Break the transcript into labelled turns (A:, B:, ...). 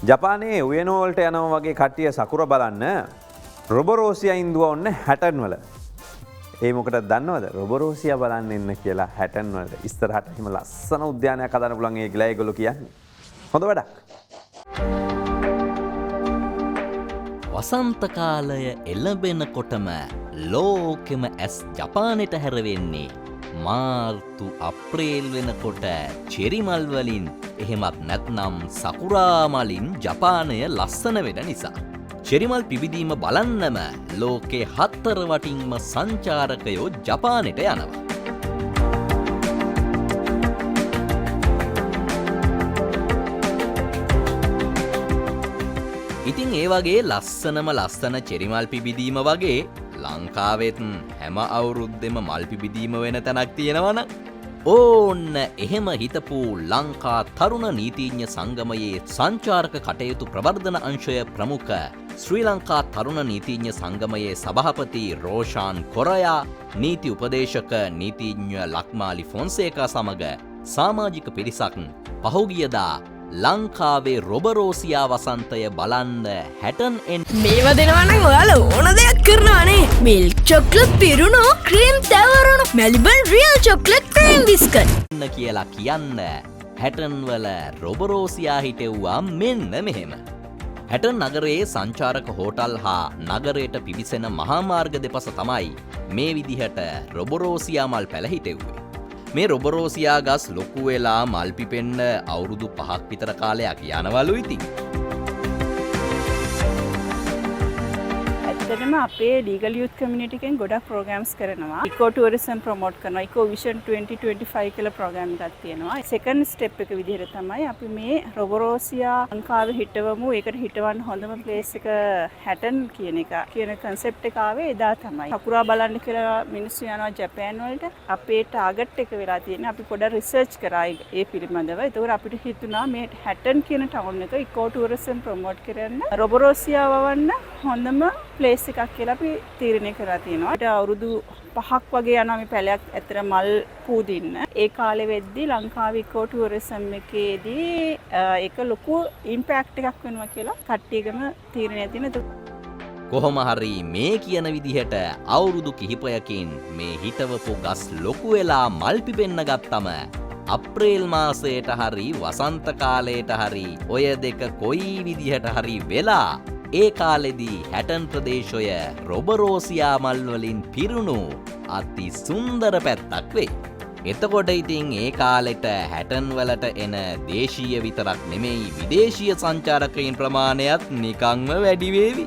A: ජපානයේ උයනෝ වලට යනවා වගේ කට්ටිය සකුර බලන්න රොබරෝසියා ඉන්දුව ඔන්න හැටන් වල. ඒ මොකටද දන්නවද? රොබරෝසියා බලන්න එන්න කියලා හැටන් වලට ඉස්සරහට හිම ලස්සන උද්‍යානයක් හදන්න පුළුවන් ඒ කියලා ඒගොල්ලෝ කියන්නේ. හොඳ වැඩක්.
B: වසන්ත කාලය එළඹෙනකොටම ලෝකෙම ඇස් ජපානෙට හැරවෙන්නේ මාර්තු අප්‍රේල් වෙනකොට චෙරිමල් වලින් එහෙමත් නැත්නම් සකුරා මලින් ජපානය ලස්සන වෙන නිසා. චෙරිමල් පිබිදීම බලන්නම ලෝකේ හතර වටින්ම සංචාරකයෝ ජපානෙට යනවා. ඉතින් ඒ වගේ ලස්සන චෙරිමල් පිබිදීම වගේ ලංකාවෙත් හැම අවුරුද්දෙම මල් පිබිදීම වෙන තැනක් තියෙනවන ඕන්න එහෙම හිතපු ලංකා තරුණ නීතිඥ සංගමයේ සංචාරක කටයුතු ප්‍රවර්ධන අංශය ප්‍රමුඛ ශ්‍රී ලංකා තරුණ නීතිඥ සංගමයේ සභාපති රෝෂාන් කොරයා නීති උපදේශක නීතිඥ ලක්මාලි ෆොන්සේකා සමග සාමාජික පිරිසක් පහුගියදා ලංකාවේ රොබරෝසියා වසන්තය බලන්න හැටන්
C: මේව දෙනවනම් ඔයාලා ඕන දෙයක් කරනවානේ. මිල්ක් චොක්ලට් පිරුණු ක්‍රීම් තැවරුණු Melbourne real chocolate cream biscuit
B: කියලා කියන්න හැටන් වල රොබරෝසියා හිටෙව්වා මෙන්න මෙහෙම. හැටන් නගරයේ සංචාරක හෝටල් හා නගරයට පිවිසෙන මහාමාර්ග දෙපස තමයි මේ විදිහට රොබරෝසියා මල් පැල හිටෙව්වේ. මේ රොබරෝසියා ගස් ලොකු වෙලා මල් පිපෙන්න අවුරුදු 5ක් විතර කාලයක් යනවලු ඉතින්.
D: ඇත්තටම අපේ ලීගල් යූත් කමියුනිටි එකෙන් ගොඩක් ප්‍රෝග්‍රෑම්ස් කරනවා. ඉකෝ ටුවරිසම් ප්‍රොමෝට් කරනවා. ඉකෝ විෂන් 2025 කියලා ප්‍රෝග්‍රෑම් එකක් තියෙනවා. සෙකන්ඩ් ස්ටෙප් එක විදිහට තමයි අපි මේ රොබරෝසියා ලංකාවේ හිටවමු. ඒකට හිටවන්න හොඳම ප්ලේස් එක හැටන් කියන කන්සෙප්ට් එක ආවේ එදා තමයි. සකුරා බලන්න කියලා මිනිස්සු යනවා ජපාන් වලට. අපේ ටාගට් එක වෙලා තියෙන්නේ අපි පොඩක් රිසර්ච් කරා ඒ පිළිබඳව. ඒතකොට අපිට හිතුණා මේ හැටන් කියන ටවුන් එක ඉකෝ ටුවරිසම් ප්‍රොමෝට් කරන්න රොබරෝසියා වවන්න හොඳම ප්ලේස් එකක් කියලා අපි තීරණය කරලා තියෙනවා. ඒට අවුරුදු 5ක් වගේ යනවා මේ පැලයක් ඇතර මල් පූදින්න. ඒ කාලෙ වෙද්දී ලංකාවේ ඉකෝ ටුවරිසම් එකේදී ඒක ලොකු ඉම්පැක්ට් එකක් වෙනවා කියලා කට්ටියගම තීරණය තියෙනවා.
B: කොහොම හරි මේ කියන විදිහට අවුරුදු කිහිපයකින් මේ හිටවපු ගස් ලොකු වෙලා මල් පිපෙන්න ගත්තම අප්‍රේල් මාසයට හරි වසන්ත කාලයට හරි ඔය දෙක කොයි විදිහට හරි වෙලා ඒ කාලෙදී හැටන් ප්‍රදේශය රොබරෝසියා මල් වලින් පිරුණු අති සුන්දර පැත්තක් වෙයි. එතකොට ඉතින් ඒ කාලෙට හැටන් වලට එන දේශීය විතරක් නෙමෙයි විදේශීය සංචාරකයින් ප්‍රමාණයත් නිකන්ම වැඩි වේවි.